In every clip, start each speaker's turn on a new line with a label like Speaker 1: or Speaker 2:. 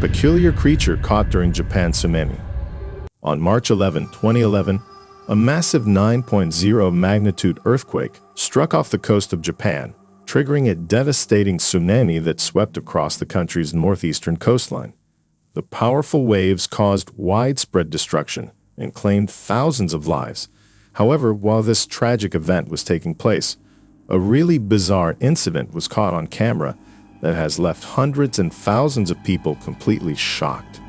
Speaker 1: peculiar creature caught during Japan's tsunami. On March 11, 2011, a massive 9.0 magnitude earthquake struck off the coast of Japan, triggering a devastating tsunami that swept across the country's northeastern coastline. The powerful waves caused widespread destruction and claimed thousands of lives. However, while this tragic event was taking place, a really bizarre incident was caught on camera that has left hundreds and thousands of people completely shocked.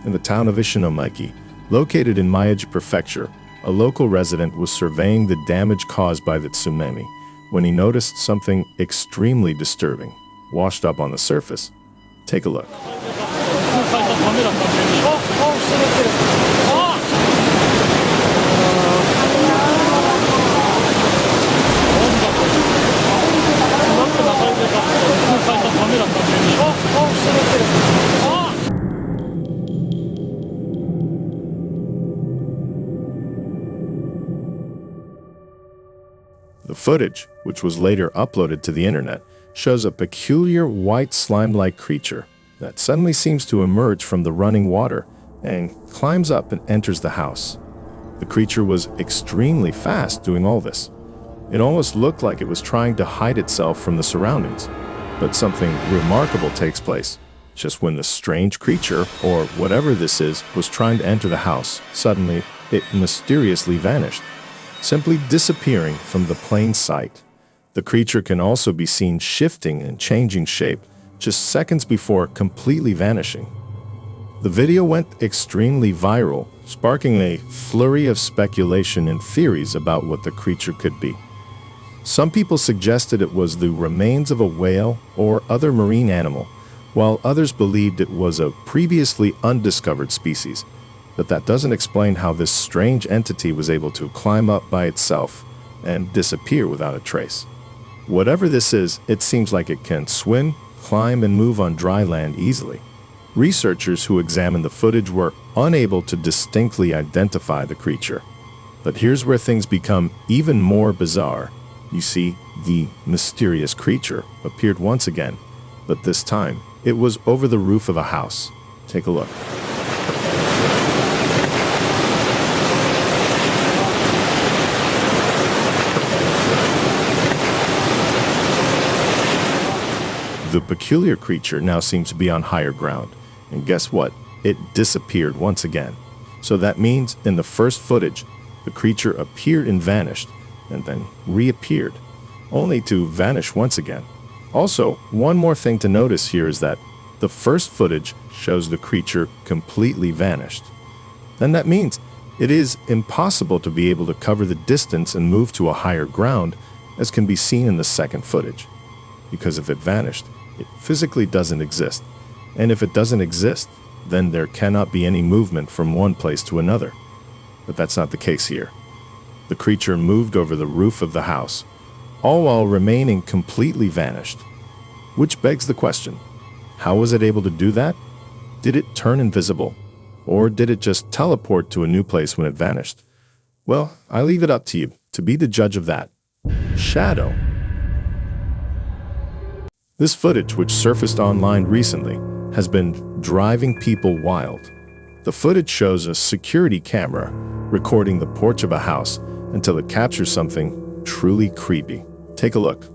Speaker 1: In the town of Ishinomaki, located in Miyagi Prefecture, a local resident was surveying the damage caused by the tsunami when he noticed something extremely disturbing washed up on the surface. Take a look. The footage, which was later uploaded to the internet, shows a peculiar white slime-like creature that suddenly seems to emerge from the running water and climbs up and enters the house. The creature was extremely fast doing all this. It almost looked like it was trying to hide itself from the surroundings. But something remarkable takes place. Just when the strange creature, or whatever this is, was trying to enter the house, suddenly it mysteriously vanished, simply disappearing from the plain sight. The creature can also be seen shifting and changing shape just seconds before completely vanishing. The video went extremely viral, sparking a flurry of speculation and theories about what the creature could be. Some people suggested it was the remains of a whale or other marine animal, while others believed it was a previously undiscovered species. But that doesn't explain how this strange entity was able to climb up by itself and disappear without a trace. Whatever this is, it seems like it can swim, climb, and move on dry land easily. Researchers who examined the footage were unable to distinctly identify the creature. But here's where things become even more bizarre. You see, the mysterious creature appeared once again, but this time it was over the roof of a house. Take a look. The peculiar creature now seems to be on higher ground, and guess what? It disappeared once again. So that means in the first footage, the creature appeared and vanished, and then reappeared, only to vanish once again. Also, one more thing to notice here is that the first footage shows the creature completely vanished. Then that means it is impossible to be able to cover the distance and move to a higher ground, as can be seen in the second footage. Because if it vanished, it physically doesn't exist. And if it doesn't exist, then there cannot be any movement from one place to another. But that's not the case here. The creature moved over the roof of the house, all while remaining completely vanished. Which begs the question, how was it able to do that? Did it turn invisible? Or did it just teleport to a new place when it vanished? Well, I leave it up to you to be the judge of that. Shadow. This footage, which surfaced online recently, has been driving people wild. The footage shows a security camera recording the porch of a house until it captures something truly creepy. Take a look.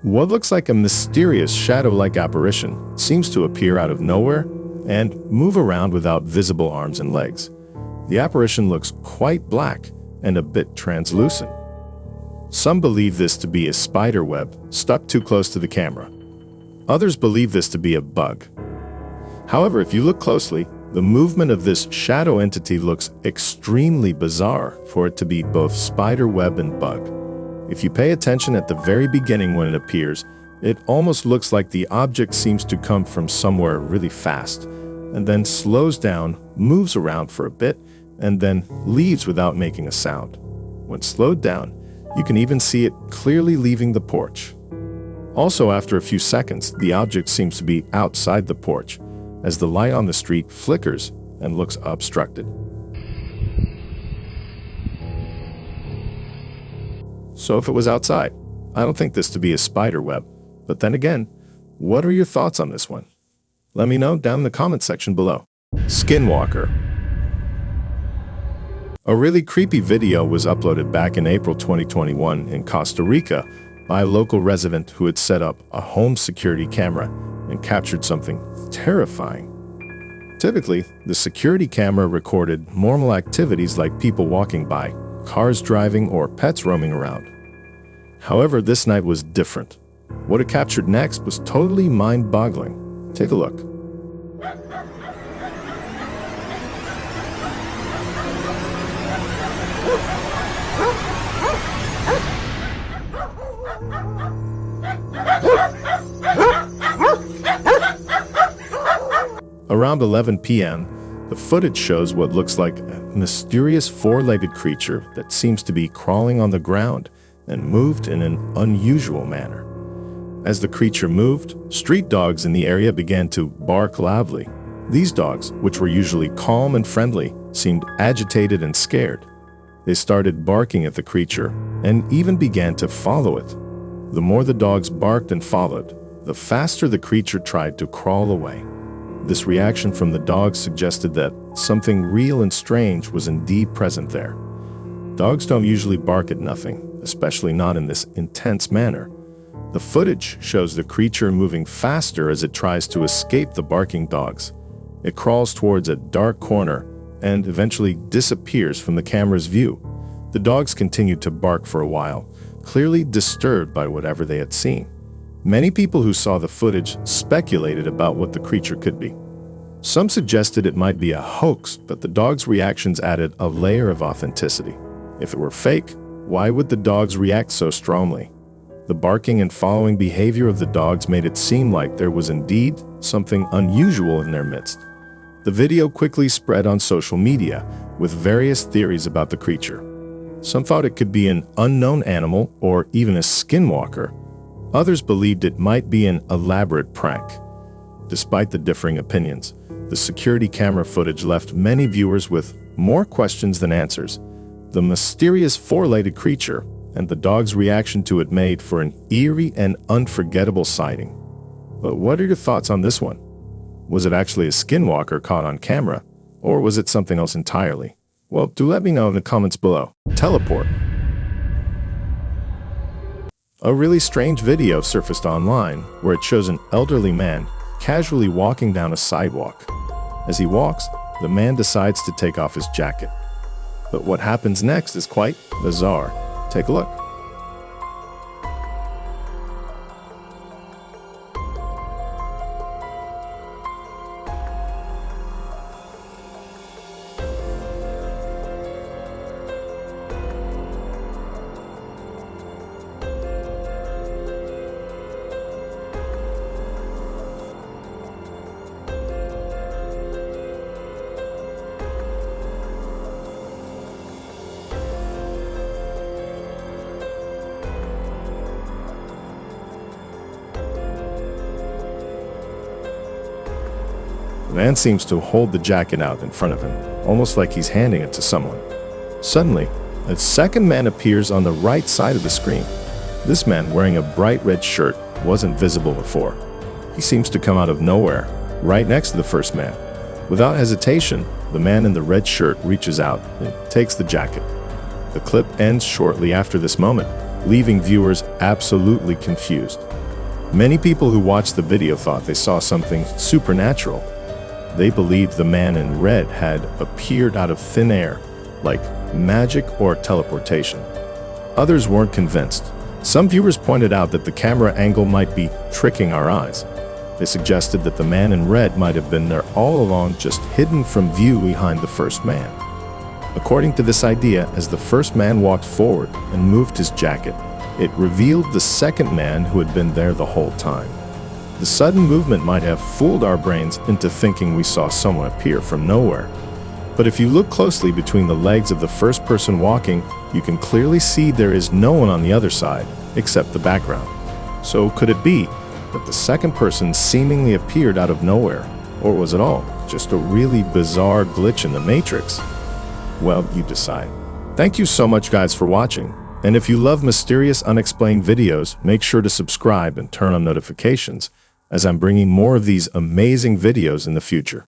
Speaker 1: What looks like a mysterious shadow-like apparition seems to appear out of nowhere and move around without visible arms and legs. The apparition looks quite black and a bit translucent. Some believe this to be a spider web stuck too close to the camera. Others believe this to be a bug. However, if you look closely, the movement of this shadow entity looks extremely bizarre for it to be both spider web and bug. If you pay attention at the very beginning when it appears, it almost looks like the object seems to come from somewhere really fast, and then slows down, moves around for a bit, and then leaves without making a sound. When slowed down, you can even see it clearly leaving the porch. Also, after a few seconds, the object seems to be outside the porch, as the light on the street flickers and looks obstructed. So if it was outside, I don't think this to be a spider web. But then again, what are your thoughts on this one? Let me know down in the comment section below. Skinwalker. A really creepy video was uploaded back in April 2021 in Costa Rica by a local resident who had set up a home security camera and captured something terrifying. Typically, the security camera recorded normal activities like people walking by, cars driving, or pets roaming around. However, this night was different. What it captured next was totally mind-boggling. Take a look. Around 11 p.m., the footage shows what looks like a mysterious four-legged creature that seems to be crawling on the ground and moved in an unusual manner. As the creature moved, street dogs in the area began to bark loudly. These dogs, which were usually calm and friendly, seemed agitated and scared. They started barking at the creature and even began to follow it. The more the dogs barked and followed, the faster the creature tried to crawl away. This reaction from the dogs suggested that something real and strange was indeed present there. Dogs don't usually bark at nothing, especially not in this intense manner. The footage shows the creature moving faster as it tries to escape the barking dogs. It crawls towards a dark corner and eventually disappears from the camera's view. The dogs continued to bark for a while, clearly disturbed by whatever they had seen. Many people who saw the footage speculated about what the creature could be. Some suggested it might be a hoax, but the dogs' reactions added a layer of authenticity. If it were fake, why would the dogs react so strongly? The barking and following behavior of the dogs made it seem like there was indeed something unusual in their midst. The video quickly spread on social media, with various theories about the creature. Some thought it could be an unknown animal or even a skinwalker. Others believed it might be an elaborate prank. Despite the differing opinions, the security camera footage left many viewers with more questions than answers. The mysterious four-legged creature and the dog's reaction to it made for an eerie and unforgettable sighting. But what are your thoughts on this one? Was it actually a skinwalker caught on camera, or was it something else entirely? Well, do let me know in the comments below. Teleport. A really strange video surfaced online where it shows an elderly man casually walking down a sidewalk. As he walks, the man decides to take off his jacket. But what happens next is quite bizarre. Take a look. The man seems to hold the jacket out in front of him, almost like he's handing it to someone. Suddenly, a second man appears on the right side of the screen. This man, wearing a bright red shirt, wasn't visible before. He seems to come out of nowhere, right next to the first man. Without hesitation, the man in the red shirt reaches out and takes the jacket. The clip ends shortly after this moment, leaving viewers absolutely confused. Many people who watched the video thought they saw something supernatural. They believed the man in red had appeared out of thin air, like magic or teleportation. Others weren't convinced. Some viewers pointed out that the camera angle might be tricking our eyes. They suggested that the man in red might have been there all along, just hidden from view behind the first man. According to this idea, as the first man walked forward and moved his jacket, it revealed the second man who had been there the whole time. The sudden movement might have fooled our brains into thinking we saw someone appear from nowhere. But if you look closely between the legs of the first person walking, you can clearly see there is no one on the other side, except the background. So could it be that the second person seemingly appeared out of nowhere? Or was it all just a really bizarre glitch in the Matrix? Well, you decide. Thank you so much, guys, for watching. And if you love mysterious, unexplained videos, make sure to subscribe and turn on notifications, as I'm bringing more of these amazing videos in the future.